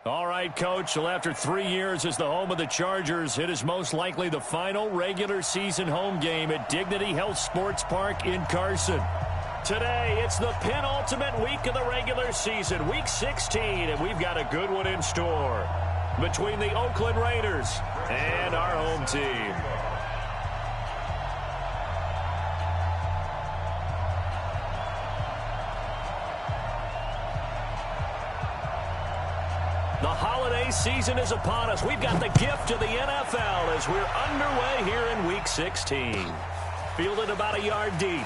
All right, Coach. Well, after 3 years as the home of the Chargers, it is most likely the final regular season home game at Dignity Health Sports Park in Carson. Today, it's the penultimate week of the regular season, Week 16, and we've got a good one in store between the Oakland Raiders and our home team. The holiday season is upon us. We've got the gift of the NFL as we're underway here in Week 16. Fielded about a yard deep.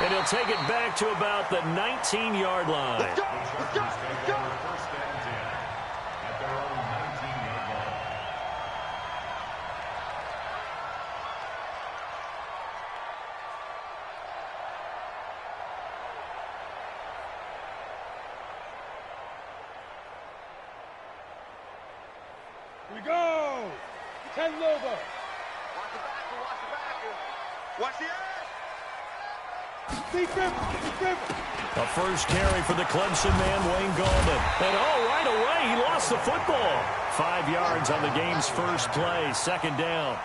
And he'll take it back to about the 19-yard line. Let's go, let's go, let's go. Here we go. 10 over. Watch the backer, watch the backer. Watch the ass. A first carry for the Clemson man, Wayne Gallman. And right away, he lost the football. 5 yards on the game's first play, second down.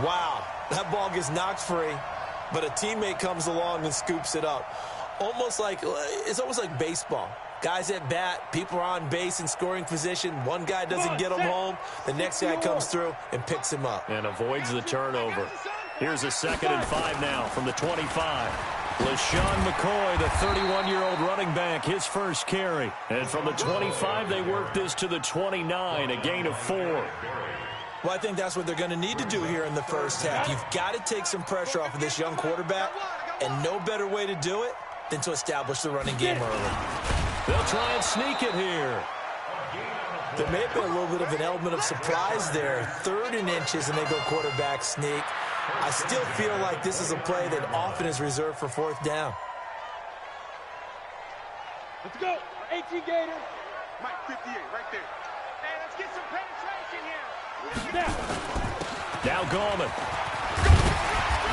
Wow, that ball gets knocked free, but a teammate comes along and scoops it up. It's almost like baseball. Guys at bat, people are on base in scoring position. One guy doesn't get him home. The next guy comes through and picks him up. And avoids the turnover. Here's a 2nd and 5 now from the 25. LaShawn McCoy, the 31-year-old running back, his first carry. And from the 25, they work this to the 29, a gain of 4. Well, I think that's what they're going to need to do here in the first half. You've got to take some pressure off of this young quarterback, and no better way to do it than to establish the running game early. They'll try and sneak it here. There may have been a little bit of an element of surprise there. 3rd and inches, and they go quarterback sneak. I still feel like this is a play that often is reserved for 4th down. Let's go. 18 Gator. Mike, 58, right there. Hey, let's get some penetration here. Now Gallman.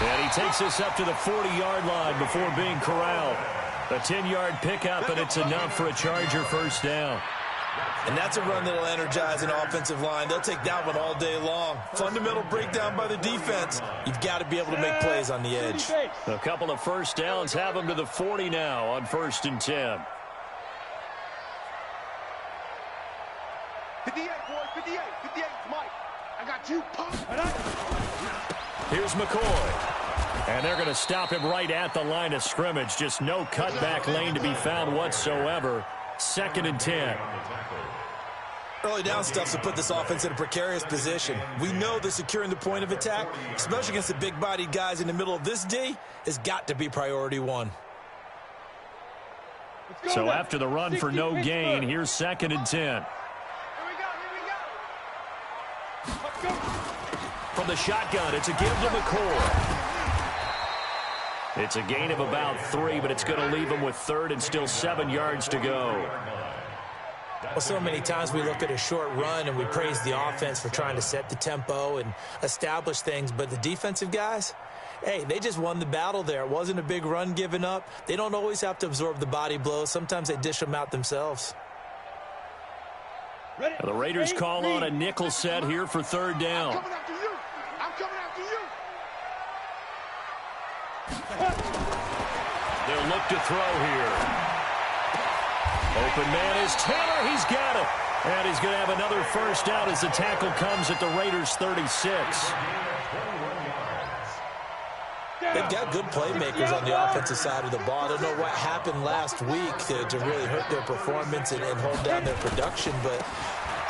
And he takes this up to the 40-yard line before being corralled. A 10-yard pickup, and it's enough for a Charger first down. And that's a run that'll energize an offensive line. They'll take that one all day long. Fundamental breakdown by the defense. You've got to be able to make plays on the edge. A couple of first downs have them to the 40 now on 1st and 10. 58, boys, 58, 58, Mike. I got you, punk. Here's McCoy. And they're going to stop him right at the line of scrimmage. Just no cutback lane to be found whatsoever. 2nd and 10. Early down stuff to put this offense in a precarious position. We know that securing the point of attack, especially against the big-bodied guys in the middle of this D, has got to be priority 1. So after the run for no gain, here's 2nd and 10. Here we go. From the shotgun, it's a give to McCoy. It's a gain of about 3, but it's going to leave him with 3rd and still 7 yards to go. Well, so many times we look at a short run and we praise the offense for trying to set the tempo and establish things, but the defensive guys, hey, they just won the battle there. It wasn't a big run given up. They don't always have to absorb the body blows. Sometimes they dish them out themselves. The Raiders call on a nickel set here for 3rd down. I'm coming after you. I'm coming after you. They'll look to throw here. Open man is Taylor. He's got it. And he's going to have another first down as the tackle comes at the Raiders' 36. They've got good playmakers on the offensive side of the ball. I don't know what happened last week to really hurt their performance and hold down their production, but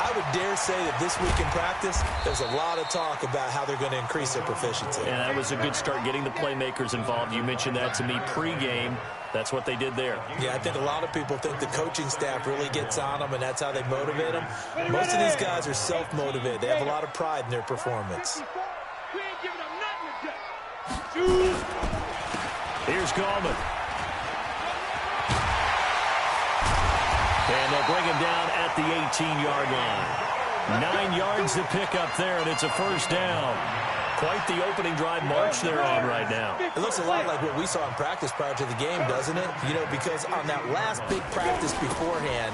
I would dare say that this week in practice, there's a lot of talk about how they're going to increase their proficiency. And that was a good start, getting the playmakers involved. You mentioned that to me pregame. That's what they did there. Yeah, I think a lot of people think the coaching staff really gets on them, and that's how they motivate them. Most of these guys are self-motivated. They have a lot of pride in their performance. We ain't giving them nothing today. Here's Gallman. And they'll bring him down at the 18-yard line. 9 yards to pick up there, and it's a first down. Quite the opening drive march they're on right now. It looks a lot like what we saw in practice prior to the game, doesn't it? You know, because on that last big practice beforehand,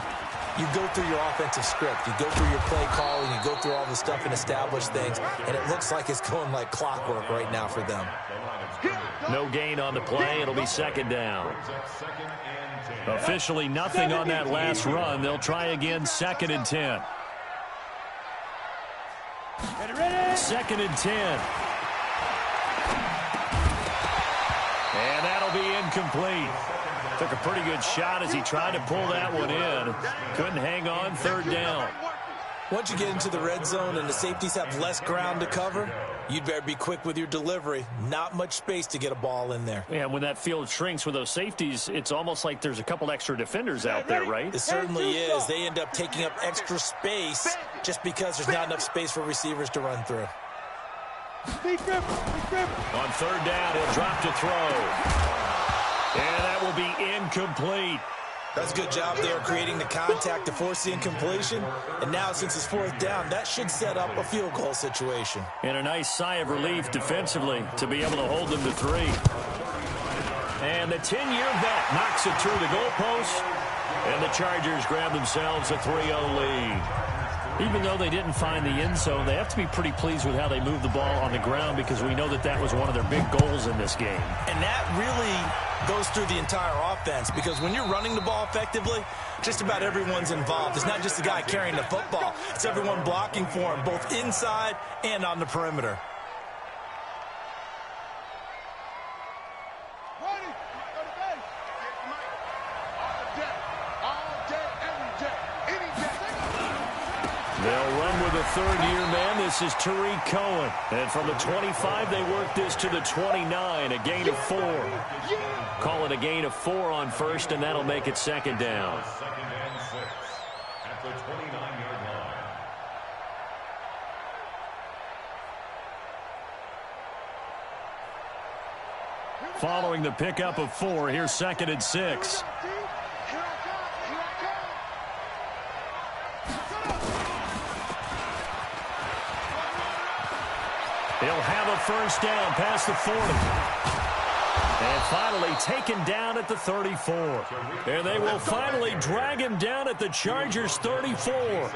you go through your offensive script. You go through your play calling. You go through all the stuff and establish things. And it looks like it's going like clockwork right now for them. No gain on the play. It'll be second down. Officially nothing on that last run. They'll try again, second and 10. Second and 10. And that'll be incomplete. Took a pretty good shot as he tried to pull that one in. Couldn't hang on, third down. Once you get into the red zone and the safeties have less ground to cover, you'd better be quick with your delivery. Not much space to get a ball in there. Yeah, when that field shrinks with those safeties, it's almost like there's a couple extra defenders out there, right? It certainly is. They end up taking up extra space just because there's not enough space for receivers to run through. On third down, he'll drop to throw. And that will be incomplete. That's a good job there creating the contact to force the incompletion. And now, since it's fourth down, that should set up a field goal situation. And a nice sigh of relief defensively to be able to hold them to 3. And the 10-year vet knocks it through the goalpost. And the Chargers grab themselves a 3-0 lead. Even though they didn't find the end zone, they have to be pretty pleased with how they moved the ball on the ground because we know that that was one of their big goals in this game. And that really goes through the entire offense because when you're running the ball effectively, just about everyone's involved. It's not just the guy carrying the football. It's everyone blocking for him, both inside and on the perimeter. They'll run with a third-year man. This is Tariq Cohen. And from the 25, they work this to the 29, a gain of 4. Call it a gain of 4 on first, and that'll make it second down. Second and 6 at the 29-yard line. Following the pickup of 4, here's second and 6. He'll have a first down past the 40. And finally taken down at the 34. And they will finally drag him down at the Chargers' 34.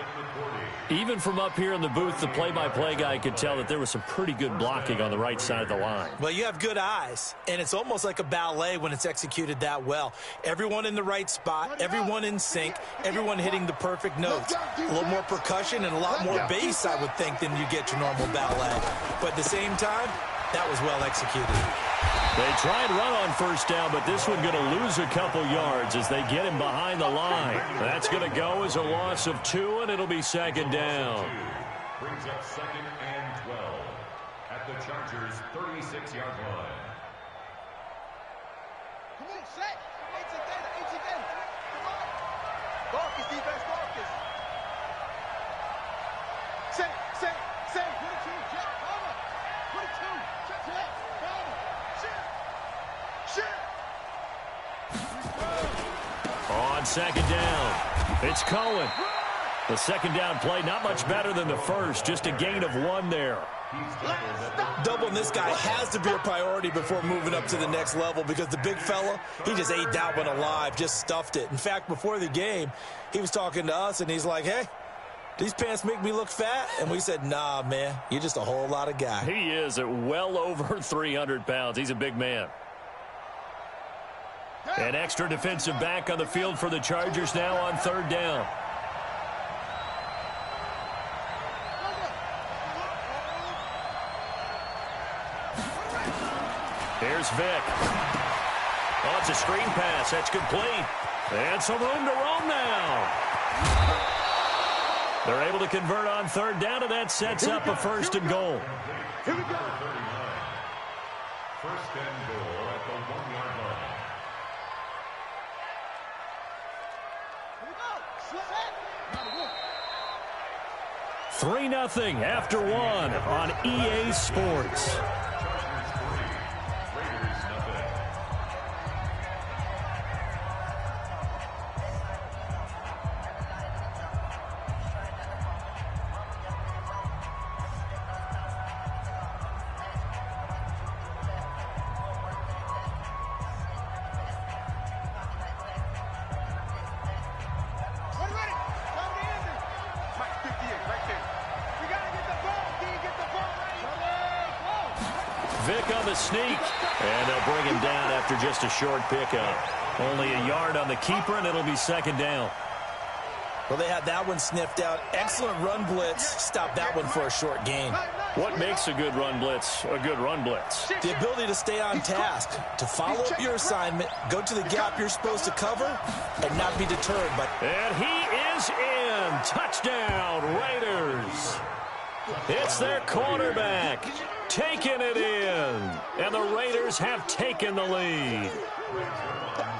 Even from up here in the booth, the play-by-play guy could tell that there was some pretty good blocking on the right side of the line. Well, you have good eyes, and it's almost like a ballet when it's executed that well. Everyone in the right spot, everyone in sync, everyone hitting the perfect notes. A little more percussion and a lot more bass, I would think, than you get your normal ballet. But at the same time, that was well executed. They try and run on first down, but this one going to lose a couple yards as they get him behind the line. That's going to go as a loss of 2, and it'll be second down. Brings up second and 12 at the Chargers' 36-yard line. Come on, set. 18 again. Come on. Marcus, defense, Marcus. Set. Put it to Jack. Palmer. Put it to Jack. Palmer. Shit. On second down, it's Cohen. The second down play, not much better than the first, just a gain of 1 there. Doubling this guy has to be a priority before moving up to the next level because the big fella, he just ate that one alive, just stuffed it. In fact, before the game, he was talking to us, and he's like, hey, these pants make me look fat? And we said, nah, man, you're just a whole lot of guy. He is at well over 300 pounds. He's a big man. An extra defensive back on the field for the Chargers now on third down. Here's Vick. Oh, it's a screen pass. That's complete. And some room to roam now. They're able to convert on third down, and that sets up a first and goal. Here we go. First and goal at the 1-yard line. 3-0 after 1 on EA Sports. on the sneak. And they'll bring him down after just a short pickup. Only a yard on the keeper, and it'll be second down. Well, they had that one sniffed out. Excellent run blitz. Stop that one for a short gain. What makes a good run blitz a good run blitz? The ability to stay on task, to follow up your assignment, go to the gap you're supposed to cover, and not be deterred. And he is in. Touchdown, Raiders. It's their quarterback taking it in. And the Raiders have taken the lead.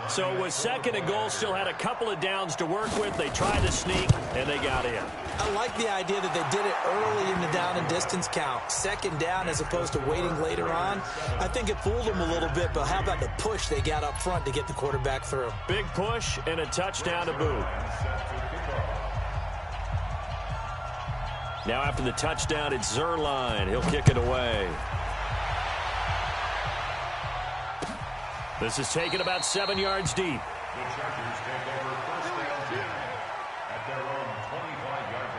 So with second and goal, still had a couple of downs to work with. They tried to sneak, and they got in. I like the idea that they did it early in the down and distance count. Second down as opposed to waiting later on. I think it fooled them a little bit, but how about the push they got up front to get the quarterback through? Big push and a touchdown to boot. Now after the touchdown, it's Zerline. He'll kick it away. This is taken about 7 yards deep. The Chargers take over first down 10 at their own 25-yard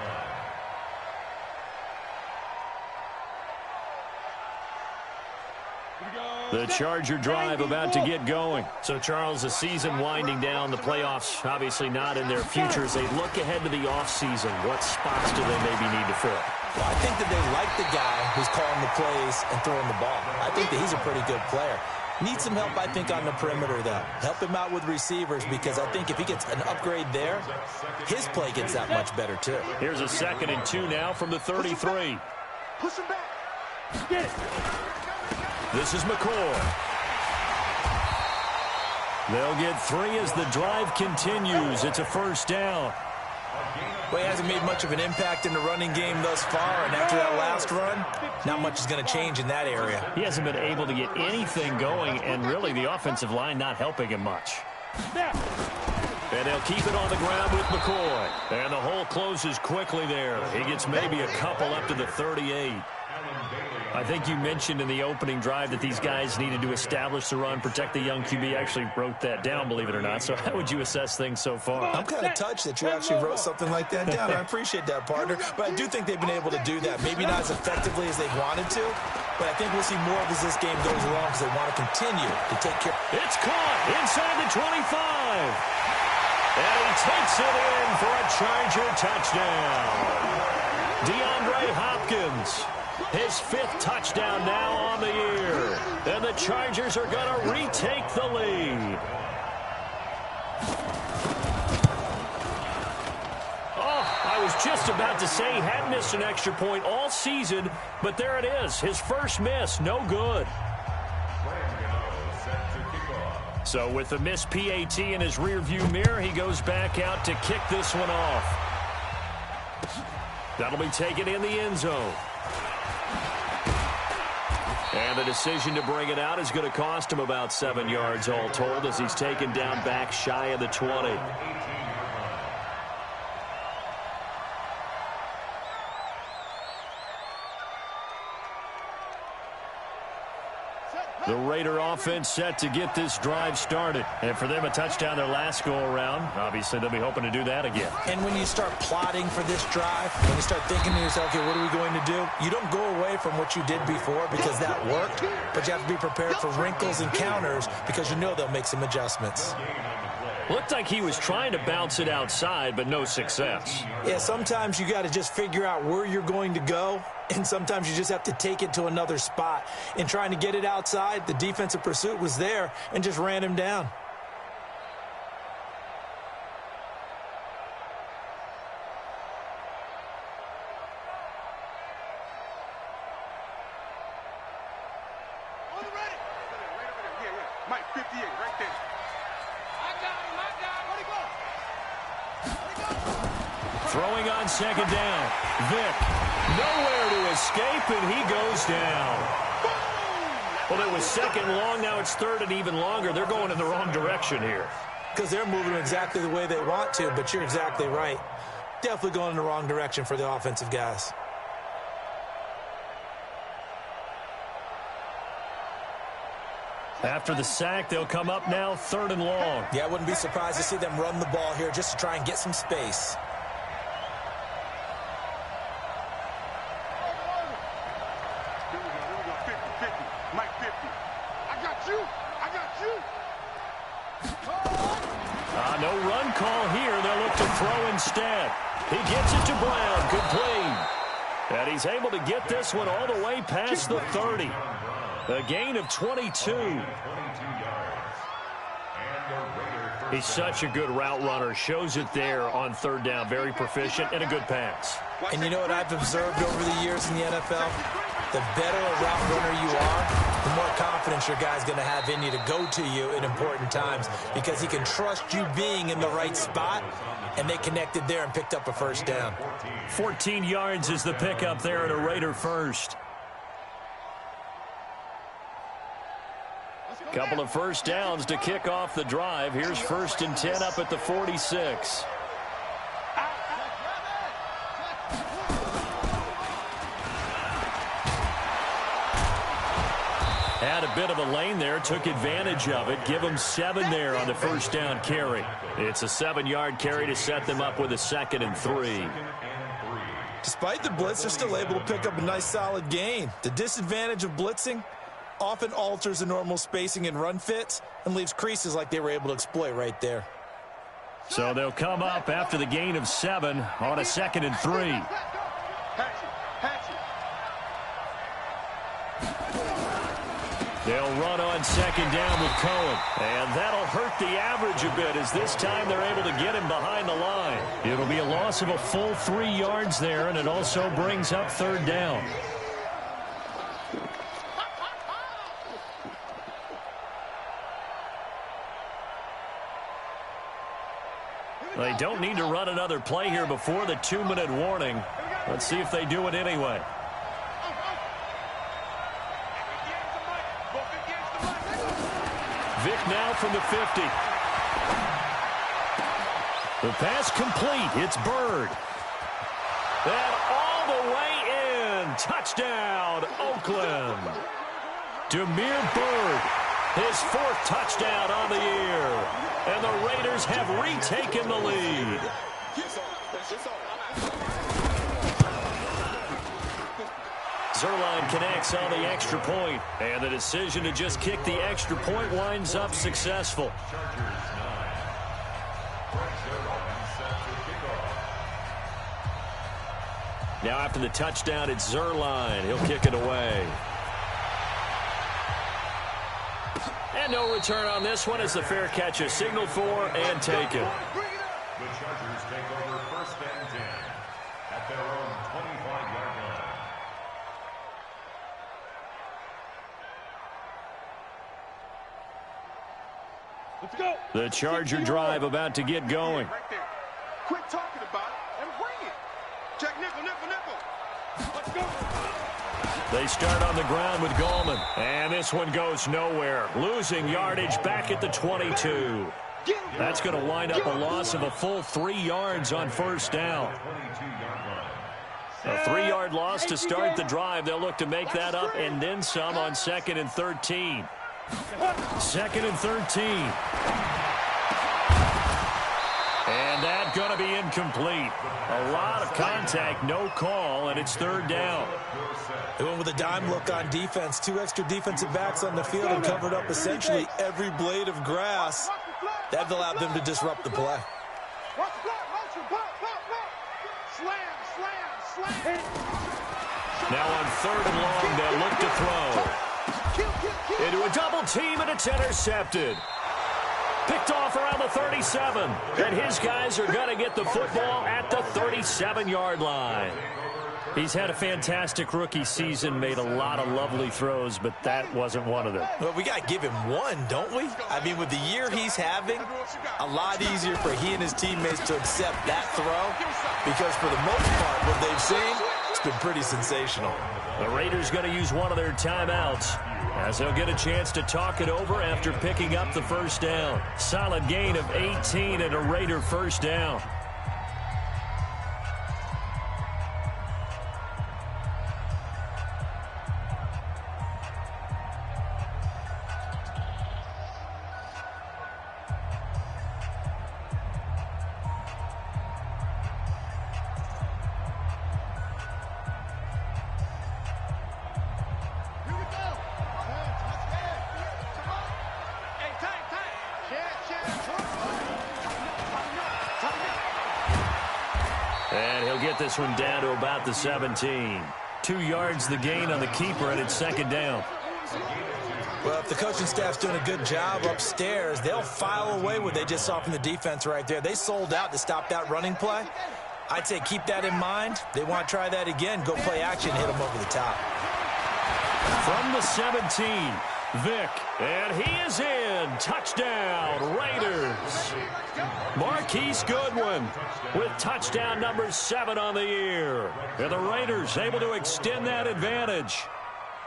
line. The Charger drive about to get going. So, Charles, the season winding down, the playoffs obviously not in their futures. They look ahead to the offseason. What spots do they maybe need to fill? Well, I think that they like the guy who's calling the plays and throwing the ball. I think that he's a pretty good player. Needs some help, I think, on the perimeter, though. Help him out with receivers, because I think if he gets an upgrade there, his play gets that much better, too. Here's a 2nd and 2 now from the 33. Push him back. Get it. This is McCoy. They'll get 3 as the drive continues. It's a first down. Well, he hasn't made much of an impact in the running game thus far, and after that last run, not much is going to change in that area. He hasn't been able to get anything going, and really the offensive line not helping him much. And they'll keep it on the ground with McCoy. And the hole closes quickly there. He gets maybe a couple up to the 38. I think you mentioned in the opening drive that these guys needed to establish the run, protect the young QB. Actually wrote that down, believe it or not. So how would you assess things so far? I'm kind of touched that you actually wrote something like that down. I appreciate that, partner. But I do think they've been able to do that. Maybe not as effectively as they wanted to, but I think we'll see more of as this game goes along because they want to continue to take care. It's caught inside the 25. And he takes it in for a Charger touchdown. DeAndre Hopkins. His 5th touchdown now on the year. And the Chargers are going to retake the lead. Oh, I was just about to say he hadn't missed an extra point all season, but there it is. His first miss, no good. So with the missed PAT in his rearview mirror, he goes back out to kick this one off. That'll be taken in the end zone. And the decision to bring it out is going to cost him about 7 yards all told as he's taken down back shy of the 20. The Raider offense set to get this drive started. And for them, a touchdown their last go-around. Obviously, they'll be hoping to do that again. And when you start plotting for this drive, when you start thinking to yourself, okay, what are we going to do? You don't go away from what you did before because that worked, but you have to be prepared for wrinkles and counters because you know they'll make some adjustments. Looked like he was trying to bounce it outside, but no success. Yeah, sometimes you got to just figure out where you're going to go, and sometimes you just have to take it to another spot. In trying to get it outside, the defensive pursuit was there and just ran him down. On the ready. Right over there. Yeah. Mike, 58, right there. I got him. Where'd he go? Throwing on second down. Vick, nowhere to escape, and he goes down. Well, it was second long. Now it's third and even longer. They're going in the wrong direction here. Because they're moving exactly the way they want to, but you're exactly right. Definitely going in the wrong direction for the offensive guys. After the sack, they'll come up now third and long. Yeah, I wouldn't be surprised to see them run the ball here just to try and get some space. Here we go. 50. Mike, 50. call here. They'll look to throw instead. He gets it to Brown. Complete. And he's able to get this one all the way past the 30. A gain of 22. He's such a good route runner. Shows it there on third down. Very proficient and a good pass. And you know what I've observed over the years in the NFL? The better a route runner you are, the more confidence your guy's going to have in you to go to you in important times because he can trust you being in the right spot, and they connected there and picked up a first down. 14 yards is the pickup there at a Raider first. Couple of first downs to kick off the drive. Here's 1st and 10 up at the 46. Had a bit of a lane there, took advantage of it. Give them 7 there on the first down carry. It's a 7-yard carry to set them up with a 2nd and 3. Despite the blitz, they're still able to pick up a nice solid gain. The disadvantage of blitzing often alters the normal spacing and run fits and leaves creases like they were able to exploit right there. So they'll come up after the gain of 7 on a 2nd and 3. They'll run on 2nd down with Cohen. And that'll hurt the average a bit as this time they're able to get him behind the line. It'll be a loss of a full 3 yards there, and it also brings up 3rd down. They don't need to run another play here before the 2-minute warning. Let's see if they do it anyway. Vick now from the 50. The pass complete. It's Bird. And all the way in. Touchdown, Oakland. Damiere Byrd, his 4th touchdown on the year. And the Raiders have retaken the lead. Zuerlein connects on the extra point, and the decision to just kick the extra point winds up successful. Now after the touchdown, it's Zuerlein. He'll kick it away. And no return on this one as the fair catch is signaled for and taken. The Chargers take over 1st and 10 at their own 25-yard line. Let's go. The Charger drive about to get going. Right there. Quit talking about it and bring it. Check nickel, nickel, nickel. Let's go. They start on the ground with Gallman. And this one goes nowhere. Losing yardage back at the 22. That's going to wind up a loss of a full 3 yards on 1st down. A 3-yard loss to start the drive. They'll look to make that up and then some on 2nd and 13. 2nd and 13. And that's going to be incomplete. A lot of contact, no call, and it's 3rd down. They went with a dime look on defense. 2 extra defensive backs on the field and covered up essentially every blade of grass. That allowed them to disrupt the play. Now on 3rd and long, they'll look to throw. Into a double team, and it's intercepted. Picked off around the 37. And his guys are going to get the football at the 37-yard line. He's had a fantastic rookie season, made a lot of lovely throws, but that wasn't one of them. Well, we got to give him one, don't we? I mean, with the year he's having, a lot easier for he and his teammates to accept that throw because for the most part, what they've seen, it's been pretty sensational. The Raiders going to use one of their timeouts as they'll get a chance to talk it over after picking up the first down. Solid gain of 18 and a Raider first down. And he'll get this one down to about the 17. 2 yards the gain on the keeper, and it's second down. Well, if the coaching staff's doing a good job upstairs, they'll file away what they just saw from the defense right there. They sold out to stop that running play. I'd say keep that in mind. They want to try that again. Go play action, hit them over the top. From the 17, Vick, and he is in. Touchdown, Raiders. Marquise Goodwin with touchdown number 7 on the year. And the Raiders able to extend that advantage.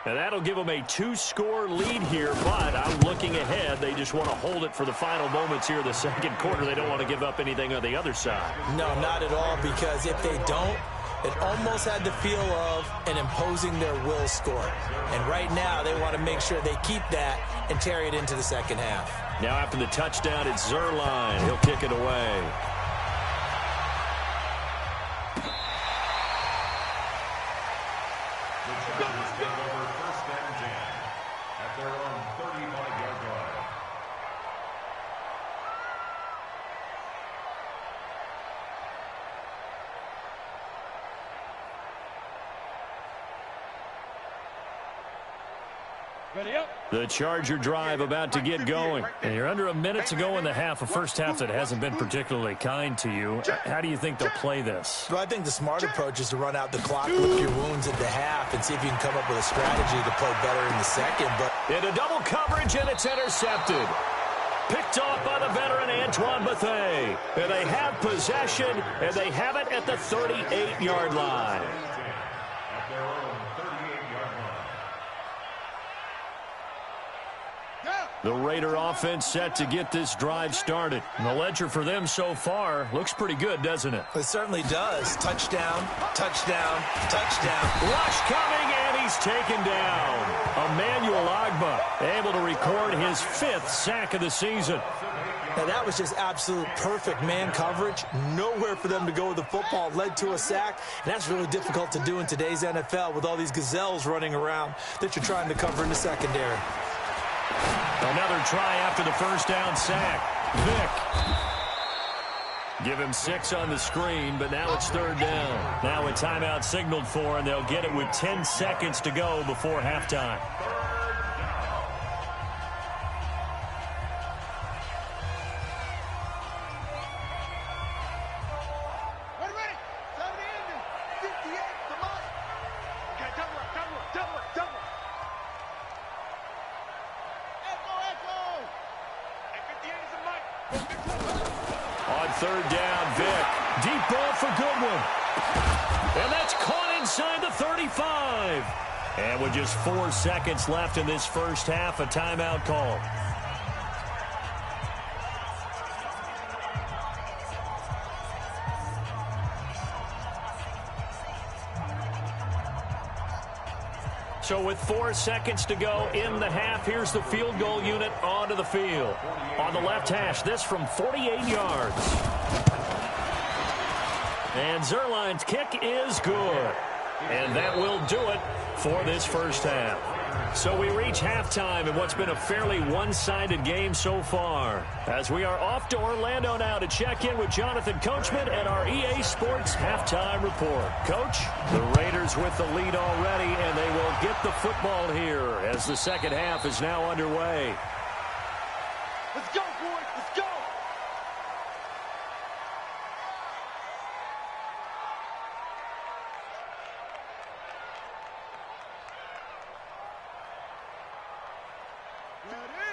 And that'll give them a 2-score lead here, but I'm looking ahead. They just want to hold it for the final moments here in the second quarter. They don't want to give up anything on the other side. No, not at all, because if they don't, it almost had the feel of an imposing their will score. And right now, they want to make sure they keep that and carry it into the second half. Now after the touchdown, it's Zerline. He'll kick it away. Ready up. The Charger drive about to get going. And you're under a minute to go in the half, a first half that hasn't been particularly kind to you. How do you think they'll play this? Well, I think the smart approach is to run out the clock, lick your wounds at the half, and see if you can come up with a strategy to play better in the second. But into double coverage, and it's intercepted. Picked off by the veteran Antoine Bethea. And they have possession, and they have it at the 38-yard line. The Raider offense set to get this drive started. And the ledger for them so far looks pretty good, doesn't it? It certainly does. Touchdown, touchdown, touchdown. Rush coming, and he's taken down. Emmanuel Ogbah able to record his 5th sack of the season. Now, that was just absolute perfect man coverage. Nowhere for them to go with the football. Led to a sack. And that's really difficult to do in today's NFL with all these gazelles running around that you're trying to cover in the secondary. Another try after the first down sack. Vick. Give him 6 on the screen, but now it's 3rd down. Now a timeout signaled for, and they'll get it with 10 seconds to go before halftime. On 3rd down, Vick. Deep ball for Goodwin. And that's caught inside the 35. And with just 4 seconds left in this first half, a timeout call. So with 4 seconds to go in the half, here's the field goal unit onto the field. On the left hash, this from 48 yards. And Zerline's kick is good. And that will do it for this first half. So we reach halftime in what's been a fairly one-sided game so far. As we are off to Orlando now to check in with Jonathan Coachman and our EA Sports Halftime Report. Coach, the Raiders with the lead already, and they will get the football here as the second half is now underway. Let's go, boys. Let's go.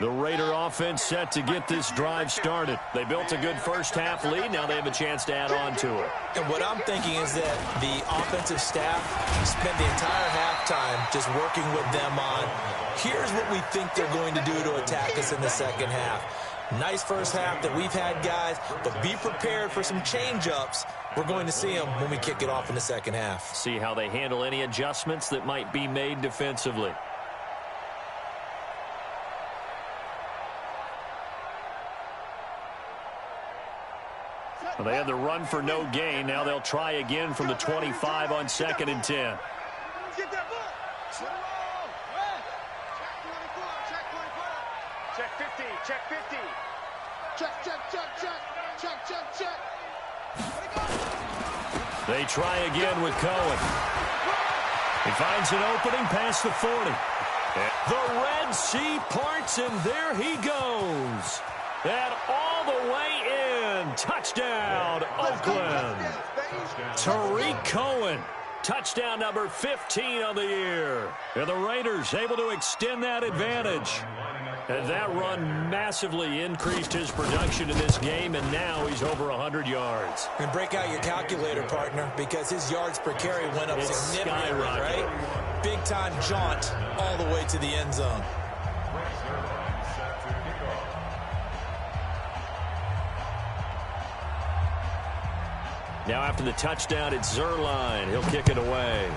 The Raider offense set to get this drive started. They built a good first half lead. Now they have a chance to add on to it. And what I'm thinking is that the offensive staff spent the entire halftime just working with them on, here's what we think they're going to do to attack us in the second half. Nice first half that we've had, guys, but be prepared for some change-ups. We're going to see them when we kick it off in the second half. See how they handle any adjustments that might be made defensively. Well, they had the run for no gain. Now they'll try again from the 25 on 2nd and 10. Get that ball. Check 50. Check 50. Check, check, check, check. Check, check, check. Let it go. They try again with Cohen. He finds an opening past the 40. The Red Sea parts, and there he goes. And all the way in. Touchdown, Oakland. Tariq Cohen. Touchdown number 15 on the year. And the Raiders able to extend that advantage. And that run massively increased his production in this game, and now he's over 100 yards. And break out your calculator, partner, because his yards per carry went up significantly, right? Big-time jaunt all the way to the end zone. Now after the touchdown, it's Zerline. He'll kick it away.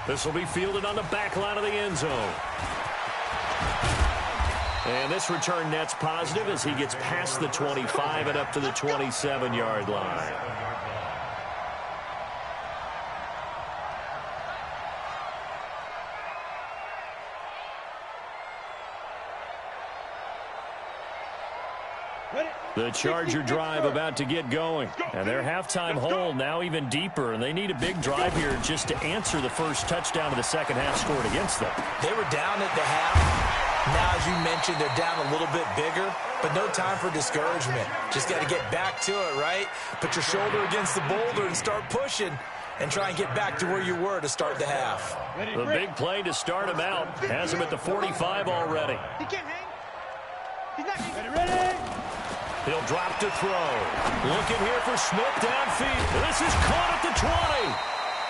This will be fielded on the back line of the end zone. And this return net's positive as he gets past the 25 and up to the 27-yard line. The Charger drive about to get going. And their halftime hole now even deeper. And they need a big drive here just to answer the first touchdown of the second half scored against them. They were down at the half. Now, as you mentioned, they're down a little bit bigger. But no time for discouragement. Just got to get back to it, right? Put your shoulder against the boulder and start pushing. And try and get back to where you were to start the half. The big play to start him out. Has him at the 45 already. He can't hang. He's not ready. He'll drop to throw. Looking here for Smith downfield. This is caught at the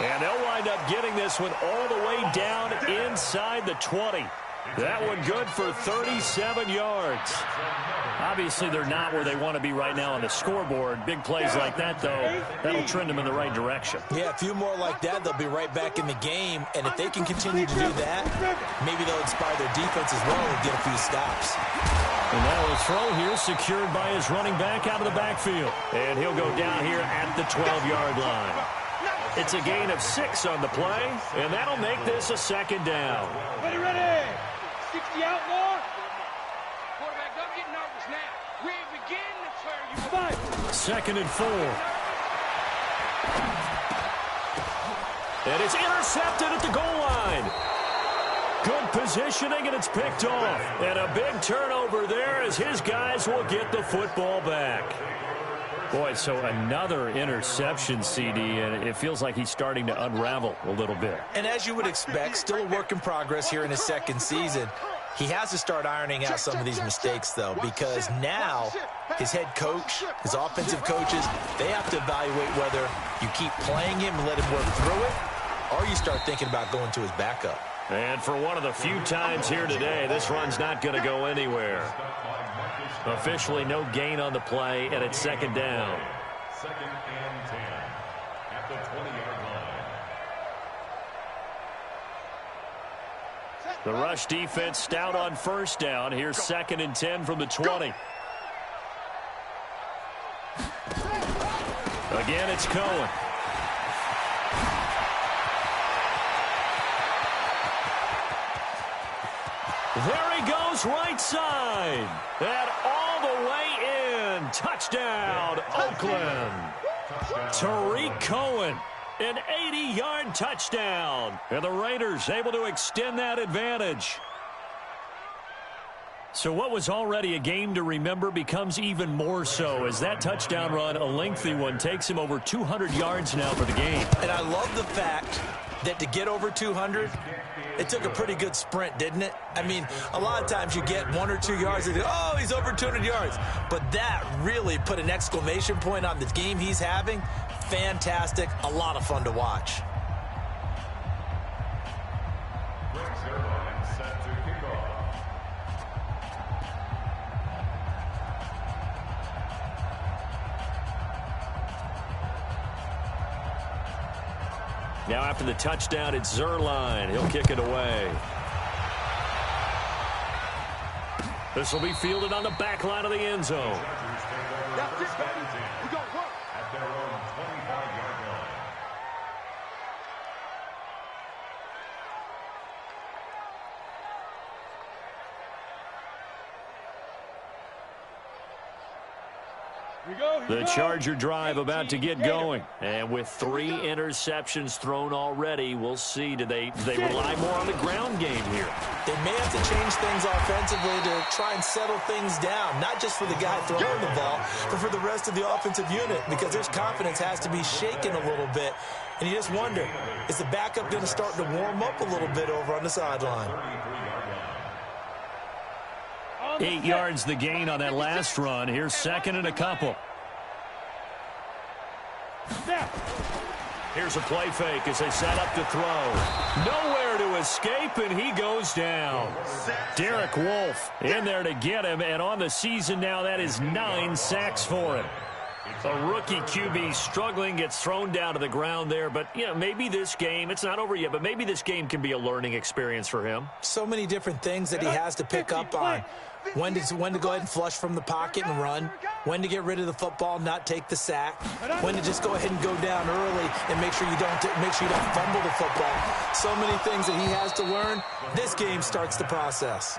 20. And they'll wind up getting this one all the way down inside the 20. That one good for 37 yards. Obviously, they're not where they want to be right now on the scoreboard. Big plays like that, though, that'll trend them in the right direction. Yeah, a few more like that, they'll be right back in the game. And if they can continue to do that, maybe they'll inspire their defense as well and get a few stops. And now a throw here secured by his running back out of the backfield. And he'll go down here at the 12-yard line. It's a gain of 6 on the play, and that'll make this a second down. Ready. 60 out more. Quarterback, don't get nervous now. We begin to clear you. 2nd and 4. And it's intercepted at the goal line. Good positioning, and it's picked off. And a big turnover there as his guys will get the football back. Boy, so another interception, CD, and it feels like he's starting to unravel a little bit. And as you would expect, still a work in progress here in his second season. He has to start ironing out some of these mistakes, though, because now his head coach, his offensive coaches, they have to evaluate whether you keep playing him and let him work through it, or you start thinking about going to his backup. And for one of the few times here today, this run's not going to go anywhere. Officially no gain on the play, and it's second down. 2nd and 10 at the 20-yard line. The rush defense stout on first down. Here's 2nd and 10 from the 20. Again, it's Cohen. There he goes, right side. And all the way in. Touchdown, Oakland. Tariq Cohen, an 80-yard touchdown. And the Raiders able to extend that advantage. So what was already a game to remember becomes even more so as that touchdown run, a lengthy one, takes him over 200 yards now for the game. And I love the fact that to get over 200, it took a pretty good sprint, didn't it? I mean, a lot of times you get 1 or 2 yards and oh, he's over 200 yards. But that really put an exclamation point on the game he's having. Fantastic. A lot of fun to watch. Set to kick off. Now after the touchdown, it's Zerline. He'll kick it away. This will be fielded on the back line of the end zone. That's it, baby. We got work. At their own 25-yard line. The Charger drive about to get going. And with 3 interceptions thrown already, we'll see. Do they rely more on the ground game here? They may have to change things offensively to try and settle things down, not just for the guy throwing the ball, but for the rest of the offensive unit, because their confidence has to be shaken a little bit. And you just wonder, is the backup going to start to warm up a little bit over on the sideline? 8 yards the gain on that last run. Here's 2nd and a couple. Here's a play fake as they set up to throw. Nowhere to escape, and he goes down. Derek Wolfe in there to get him, and on the season now, that is 9 sacks for him. A rookie QB struggling, gets thrown down to the ground there, but maybe this game, it's not over yet, but maybe this game can be a learning experience for him. So many different things that he has to pick up on. When to go ahead and flush from the pocket and run, when to get rid of the football, not take the sack, when to just go ahead and go down early and make sure you don't fumble the football. So many things that he has to learn. This game starts the process.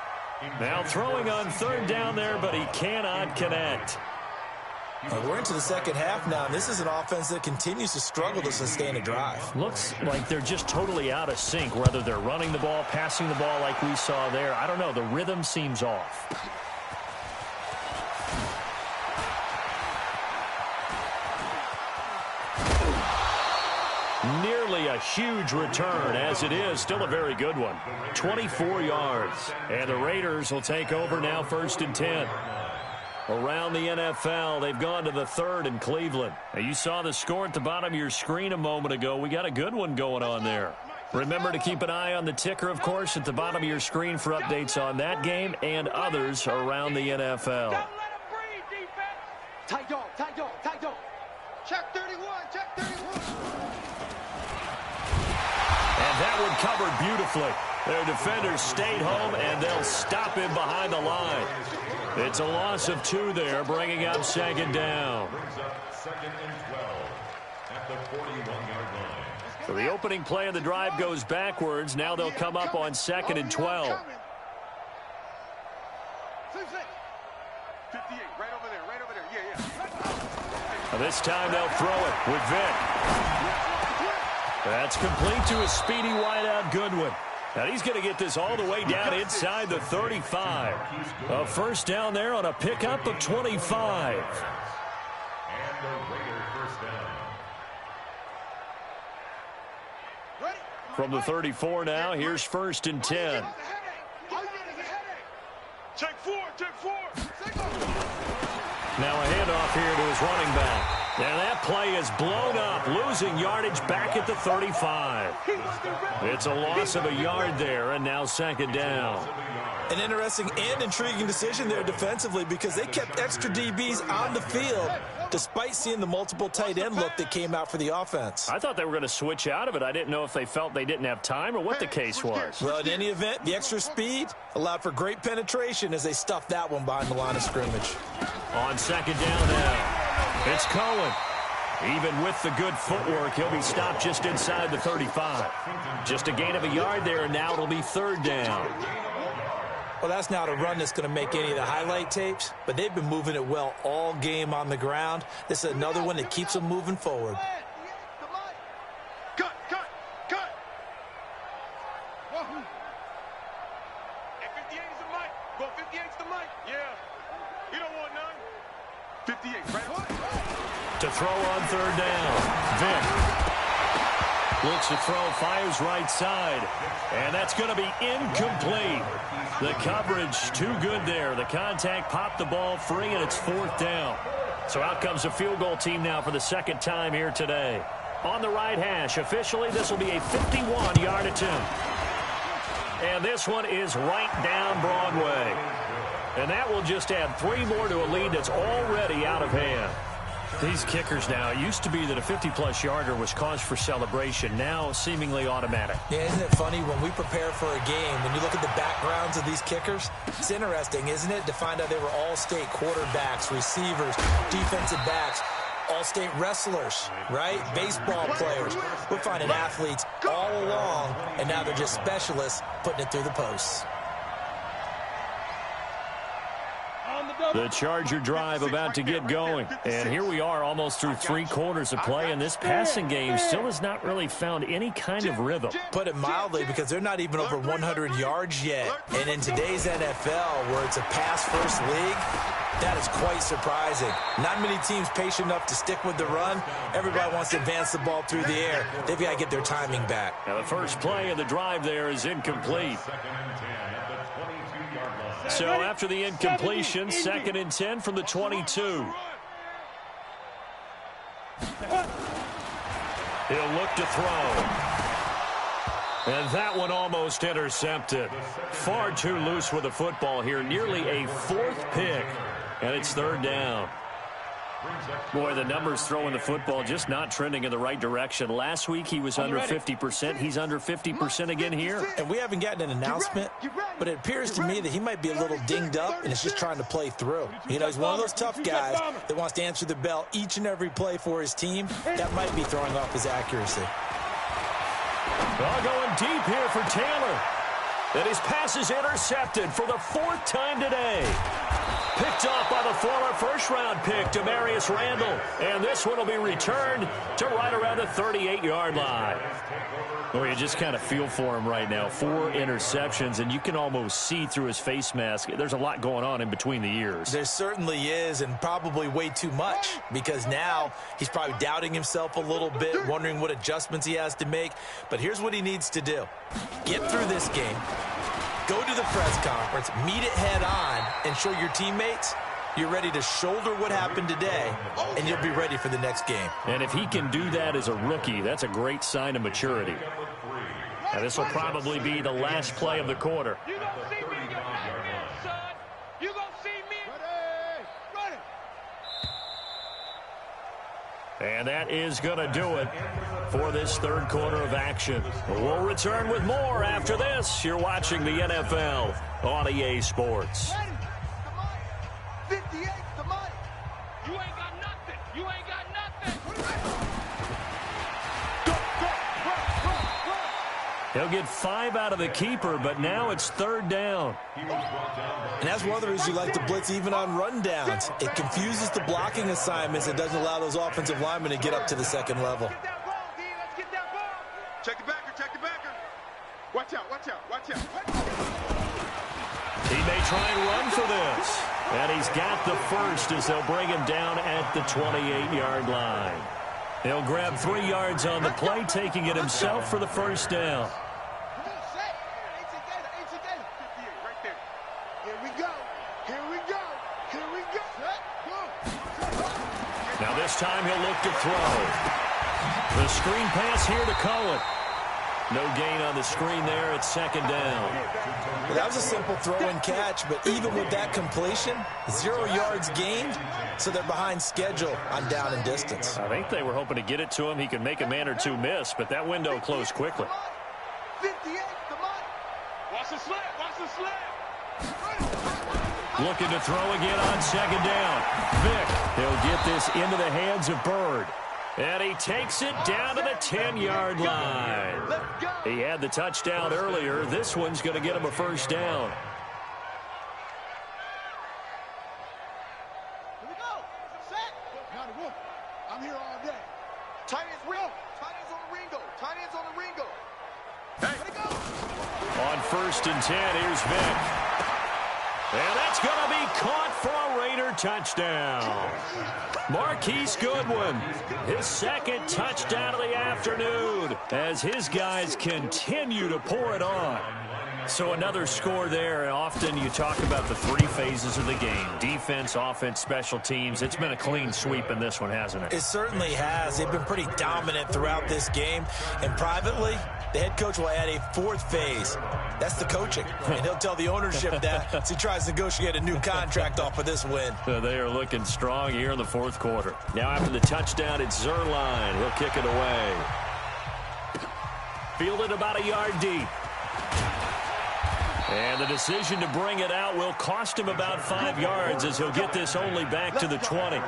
Now throwing on 3rd down there, but he cannot connect. We're into the second half now, and this is an offense that continues to struggle to sustain a drive. Looks like they're just totally out of sync, whether they're running the ball, passing the ball like we saw there. I don't know. The rhythm seems off. Nearly a huge return, as it is. Still a very good one. 24 yards. And the Raiders will take over now, 1st and 10. Around the NFL, they've gone to the 3rd in Cleveland. Now, you saw the score at the bottom of your screen a moment ago. We got a good one going on there. Remember to keep an eye on the ticker, of course, at the bottom of your screen for updates on that game and others around the NFL. Tight dog, tight dog, tight dog. Check 31, check 31. And that one covered beautifully. Their defenders stayed home, and they'll stop him behind the line. It's a loss of 2 there, bringing up 2nd down. Brings up 2nd and 12 at the 41-yard line. So the opening play of the drive goes backwards. Now they'll come up on 2nd and 12. 58, right over there, yeah. Now this time they'll throw it with Vick. That's complete to a speedy wideout Goodwin. Now he's going to get this all the way down inside the 35. A 1st down there on a pickup of 25. And the Raider 1st down. From the 34 now, here's 1st and 10. Check 4, check 4. Now a handoff here to his running back. And that play is blown up, losing yardage back at the 35. It's a loss of a yard there, and now 2nd down. An interesting and intriguing decision there defensively, because they kept extra DBs on the field despite seeing the multiple tight end look that came out for the offense. I thought they were going to switch out of it. I didn't know if they felt they didn't have time or what the case was. Well, in any event, the extra speed allowed for great penetration as they stuffed that one behind the line of scrimmage. On 2nd down now, it's Cohen. Even with the good footwork, he'll be stopped just inside the 35. Just a gain of a yard there, and now it'll be 3rd down. Well, that's not a run that's going to make any of the highlight tapes, but they've been moving it well all game on the ground. This is another one that keeps them moving forward. Cut. And 58 is the mic. Go 58's the mic. Yeah. You don't want none. 58, right? To throw on 3rd down, Vick. Looks to throw, fires right side, and that's going to be incomplete. The coverage too good there. The contact popped the ball free, and it's 4th down. So out comes the field goal team now for the 2nd time here today. On the right hash, officially this will be a 51-yard attempt. And this one is right down Broadway. And that will just add 3 more to a lead that's already out of hand. These kickers now, it used to be that a 50-plus yarder was cause for celebration, now seemingly automatic. Yeah, isn't it funny when we prepare for a game, when you look at the backgrounds of these kickers, it's interesting, isn't it, to find out they were all-state quarterbacks, receivers, defensive backs, all-state wrestlers, right? Baseball players. We're finding athletes all along, and now they're just specialists putting it through the posts. On the The Charger drive about to get going. And here we are almost through 3 quarters of play, and this passing game still has not really found any kind of rhythm. Put it mildly, because they're not even over 100 yards yet. And in today's NFL, where it's a pass-first league, that is quite surprising. Not many teams patient enough to stick with the run. Everybody wants to advance the ball through the air. They've got to get their timing back. Now the first play of the drive there is incomplete. So after the incompletion, 2nd and 10 from the 22. He'll look to throw. And that one almost intercepted. Far too loose with the football here. Nearly a 4th pick. And it's 3rd down. Boy, the numbers throwing the football just not trending in the right direction. Last week he was under 50%. He's under 50% again here. And we haven't gotten an announcement, but it appears to me that he might be a little dinged up and is just trying to play through. You know, he's one of those tough guys that wants to answer the bell each and every play for his team. That might be throwing off his accuracy. Well, going deep here for Taylor. And his pass is intercepted for the 4th time today. Picked off by the former first-round pick, Demarius Randall. And this one will be returned to right around the 38-yard line. Well, you just kind of feel for him right now. 4 interceptions, and you can almost see through his face mask. There's a lot going on in between the ears. There certainly is, and probably way too much, because now he's probably doubting himself a little bit, wondering what adjustments he has to make. But here's what he needs to do. Get through this game. Go to the press conference, meet it head on, and show your teammates you're ready to shoulder what happened today, and you'll be ready for the next game. And if he can do that as a rookie, that's a great sign of maturity. Now, this will probably be the last play of the quarter. You gonna see me in your man, son. You gonna see me. And that is going to do it for this 3rd quarter of action. We'll return with more after this. You're watching the NFL on EA Sports. 58, the money. You ain't got nothing. You ain't got nothing. He'll get 5 out of the keeper, but now it's 3rd down. And that's one of the reasons you like to blitz even on rundowns. It confuses the blocking assignments. It doesn't allow those offensive linemen to get up to the 2nd level. Get that ball, D. Let's get that ball. Check the backer, check the backer. Watch out, watch out, watch out. He may try and run for this. And he's got the first as they'll bring him down at the 28-yard line. He'll grab 3 yards on the play, taking it himself for the 1st down. Now this time he'll look to throw. The screen pass here to Cohen. No gain on the screen there at 2nd down. Well, that was a simple throw and catch, but even with that completion, 0 yards gained, so they're behind schedule on down and distance. I think they were hoping to get it to him. He could make a man or two miss, but that window closed quickly. 58, the money. Watch the slip. Watch the slip. Looking to throw again on 2nd down. Vick, he'll get this into the hands of Bird. And he takes it down to the 10-yard line. He had the touchdown earlier. This one's going to get him a 1st down. Here we go. Set. Not a whoop. I'm here all day. Tight ends, Ringo. Tight ends on the Ringo. Tight ends on the Ringo. Hey. Let it go. On 1st and 10, here's Vick. And that's going to be caught for a Raider touchdown. Marquise Goodwin, his 2nd touchdown of the afternoon as his guys continue to pour it on. So another score there. Often you talk about the 3 phases of the game: defense, offense, special teams. It's been a clean sweep in this one, hasn't it? It certainly has. They've been pretty dominant throughout this game. And privately, the head coach will add a 4th phase. That's the coaching. And he'll tell the ownership that as he tries to negotiate a new contract off of this win. They are looking strong here in the 4th quarter. Now after the touchdown, it's Zerline. He'll kick it away. Fielded about a yard deep. And the decision to bring it out will cost him about 5 yards as he'll get this only back to the 20. Here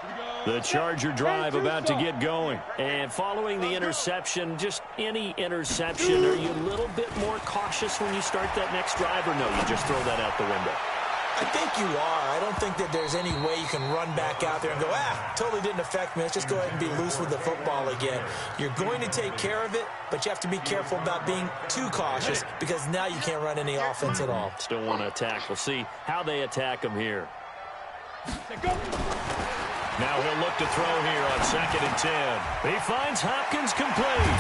we go. The Charger drive about to get going. And following the interception, just any interception, are you a little bit more cautious when you start that next drive, or no, you just throw that out the window? I think you are. I don't think that there's any way you can run back out there and go, totally didn't affect me. Let's just go ahead and be loose with the football again. You're going to take care of it, but you have to be careful about being too cautious because now you can't run any offense at all. Still want to attack. We'll see how they attack him here. Now he'll look to throw here on 2nd and 10. He finds Hopkins complete.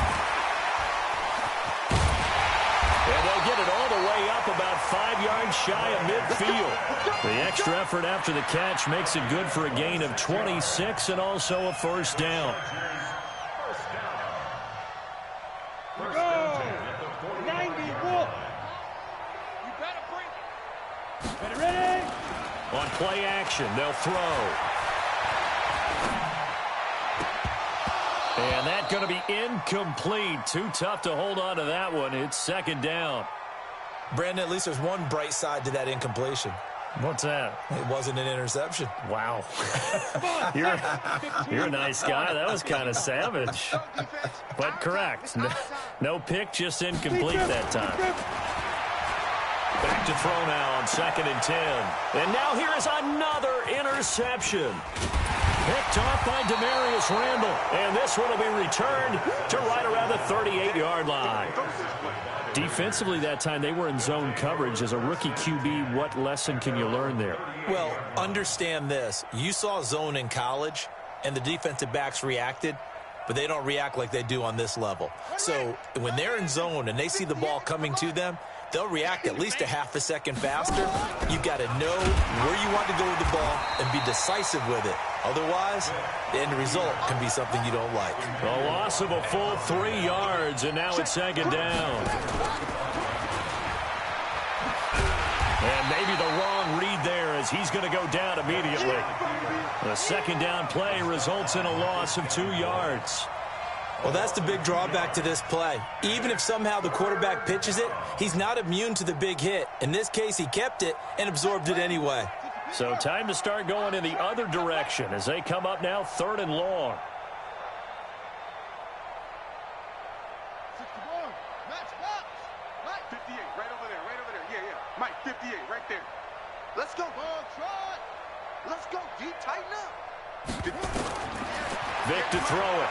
And they'll get it all the way up about 5 yards shy of midfield. The extra effort after the catch makes it good for a gain of 26 and also a first down. Go! 90, walk! You better bring it. Ready? On play action, they'll throw. And that's going to be incomplete. Too tough to hold on to that one. It's 2nd down. Brandon, at least there's one bright side to that incompletion. What's that? It wasn't an interception. Wow. You're a nice guy. That was kind of savage. But correct. No pick, just incomplete that time. Back to throw now on 2nd and 10. And now here is another interception. Picked off by Demarius Randall. And this one will be returned to right around the 38-yard line. Defensively that time, they were in zone coverage. As a rookie QB, what lesson can you learn there? Well, understand this. You saw zone in college, and the defensive backs reacted, but they don't react like they do on this level. So when they're in zone and they see the ball coming to them, they'll react at least a half a second faster. You've got to know where you want to go with the ball and be decisive with it. Otherwise, the end result can be something you don't like. A loss of a full 3 yards, and now it's 2nd down. And maybe the wrong read there as he's going to go down immediately. The 2nd down play results in a loss of 2 yards. Well, that's the big drawback to this play. Even if somehow the quarterback pitches it, he's not immune to the big hit. In this case, he kept it and absorbed it anyway. So time to start going in the other direction as they come up now 3rd and long. 61. Match box. Mike 58, right over there. Yeah. Mike 58, right there. Let's go. Let's go. D, tighten up. Vic to throw it.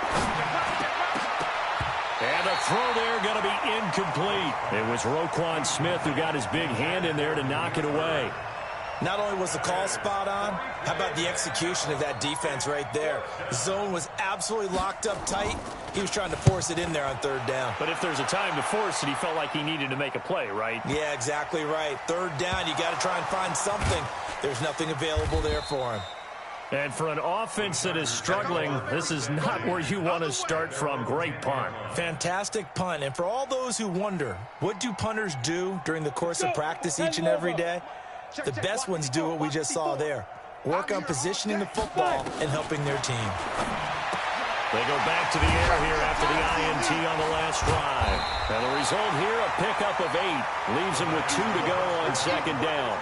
And a throw there going to be incomplete. It was Roquan Smith who got his big hand in there to knock it away. Not only was the call spot on, how about the execution of that defense right there? The zone was absolutely locked up tight. He was trying to force it in there on 3rd down. But if there's a time to force it, he felt like he needed to make a play, right? Yeah, exactly right. 3rd down, you got to try and find something. There's nothing available there for him. And for an offense that is struggling, this is not where you want to start from. Great punt. Fantastic punt. And for all those who wonder, what do punters do during the course of practice each and every day? The best ones do what we just saw there. Work on positioning the football and helping their team. They go back to the air here after the INT on the last drive. And the result here, a pickup of 8. Leaves them with 2 to go on 2nd down.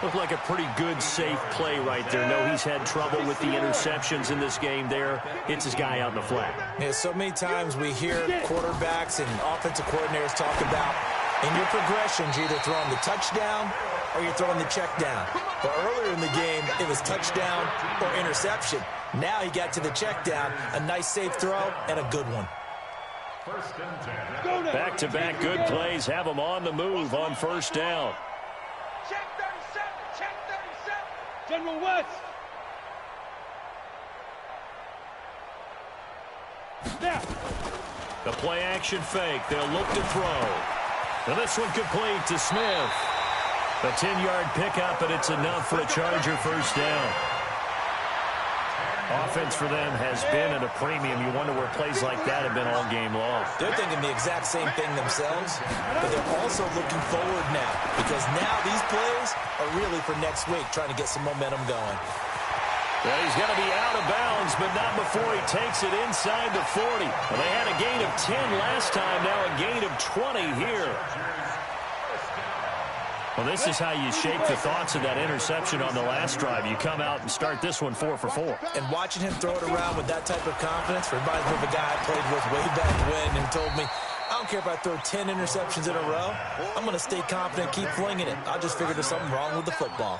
Looked like a pretty good, safe play right there. No, he's had trouble with the interceptions in this game there. Hits his guy out in the flat. Yeah, so many times we hear quarterbacks and offensive coordinators talk about in your progressions, you're either throwing the touchdown or you're throwing the check down. But earlier in the game, it was touchdown or interception. Now he got to the check down, a nice safe throw, and a good one. Back-to-back good plays have him on the move on 1st down. Check 37, check 37. General West. Now. The play action fake. They'll look to throw. And this one complete to Smith. A 10-yard pickup, and it's enough for a Charger first down. Offense for them has been at a premium. You wonder where plays like that have been all game long. They're thinking the exact same thing themselves, but they're also looking forward now because now these plays are really for next week, trying to get some momentum going. Well, he's going to be out of bounds, but not before he takes it inside the 40. Well, they had a gain of 10 last time, now a gain of 20 here. Well, this is how you shape the thoughts of that interception on the last drive. You come out and start this one 4 for 4. And watching him throw it around with that type of confidence reminds me of a guy I played with way back when and told me, I don't care if I throw 10 interceptions in a row. I'm going to stay confident, keep flinging it. I just figured there's something wrong with the football.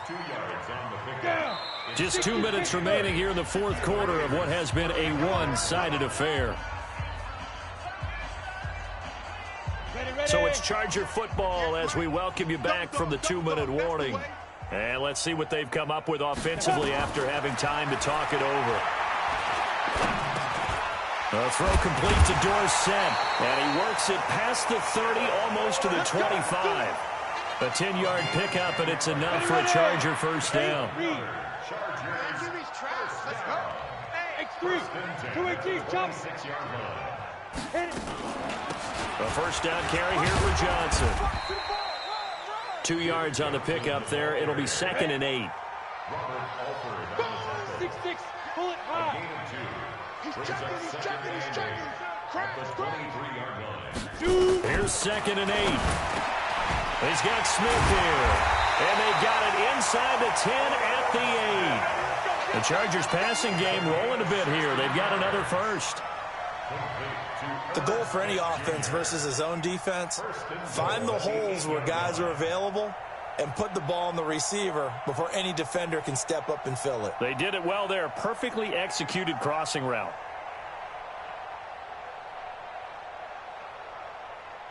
Just 2 minutes remaining here in the fourth quarter of what has been a one-sided affair. So it's Charger football as we welcome you back from the 2-minute warning. And let's see what they've come up with offensively after having time to talk it over. A throw complete to Dorsett, and he works it past the 30, almost to the 25. A 10-yard pickup, and it's enough for a Charger first down. A first down carry here for Johnson. 2 yards on the pickup there. It'll be 2nd and 8. 6-6, pull it high. He's checking. Here's 2nd and 8. He's got Smith here. And they got it inside the 10 at the 8. The Chargers passing game rolling a bit here. They've got another first. The goal for any offense versus his own defense, find the holes where guys are available and put the ball on the receiver before any defender can step up and fill it. They did it well there. Perfectly executed crossing route.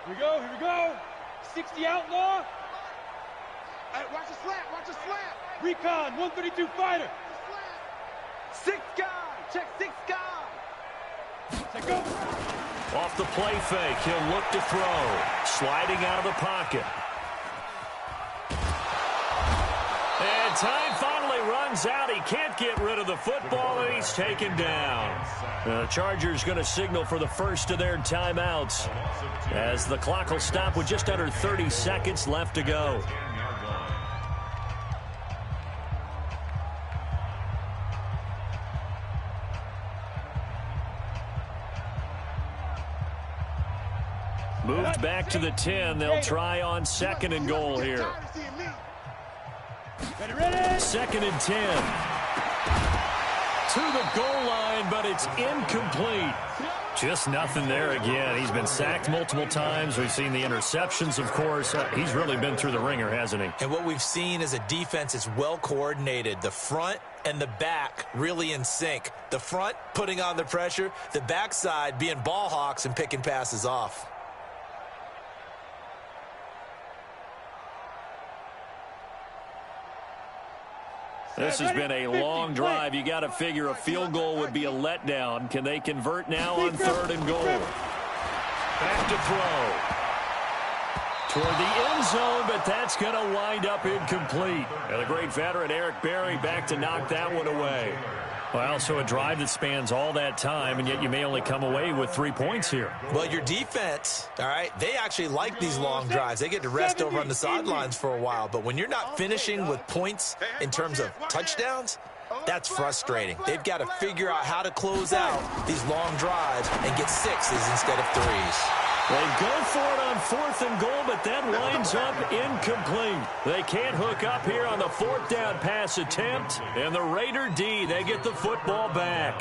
Here we go. 60 outlaw. Hey, watch the slant. Recon, 132 fighter. 6 guy. Check 6 guy. Say go. Off the play fake, he'll look to throw. Sliding out of the pocket. And time finally runs out. He can't get rid of the football, and he's taken down. The Chargers going to signal for the first of their timeouts as the clock will stop with just under 30 seconds left to go. Moved back to the 10. They'll try on 2nd and goal here. 2nd and 10. To the goal line, but it's incomplete. Just nothing there again. He's been sacked multiple times. We've seen the interceptions, of course. He's really been through the ringer, hasn't he? And what we've seen is a defense that's well coordinated. The front and the back really in sync. The front putting on the pressure. The backside being ball hawks and picking passes off. This has been a long drive. You got to figure a field goal would be a letdown. Can they convert now on 3rd and goal? Back to throw. Toward the end zone, but that's going to wind up incomplete. And the great veteran Eric Berry back to knock that one away. Well, so a drive that spans all that time, and yet you may only come away with 3 points here. Well, your defense, all right, they actually like these long drives. They get to rest over on the sidelines for a while. But when you're not finishing with points in terms of touchdowns, that's frustrating. They've got to figure out how to close out these long drives and get 6s instead of 3s. They go for it on 4th and goal, but that winds up incomplete. They can't hook up here on the 4th down pass attempt. And the Raider D, they get the football back.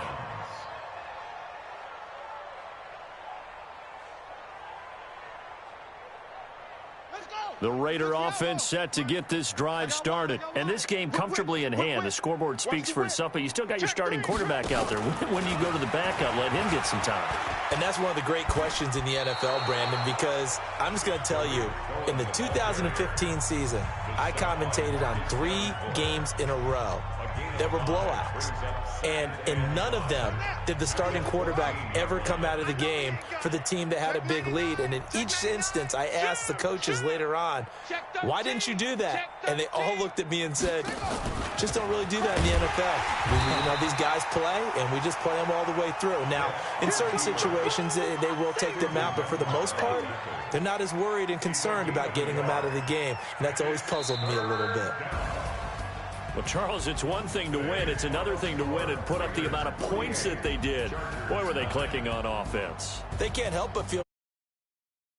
The Raider offense set to get this drive started. And this game comfortably in hand. The scoreboard speaks for itself, but you still got your starting quarterback out there. When do you go to the backup, let him get some time? And that's one of the great questions in the NFL, Brandon, because I'm just going to tell you, in the 2015 season, I commentated on 3 games in a row that were blowouts. And in none of them did the starting quarterback ever come out of the game for the team that had a big lead. And in each instance, I asked the coaches later on, why didn't you do that? And they all looked at me and said, just don't really do that in the NFL. These guys play, and we just play them all the way through. Now, in certain situations, they will take them out, but for the most part, they're not as worried and concerned about getting them out of the game. And that's always puzzled me a little bit. Well, Charles, it's one thing to win. It's another thing to win and put up the amount of points that they did. Boy, were they clicking on offense. They can't help but feel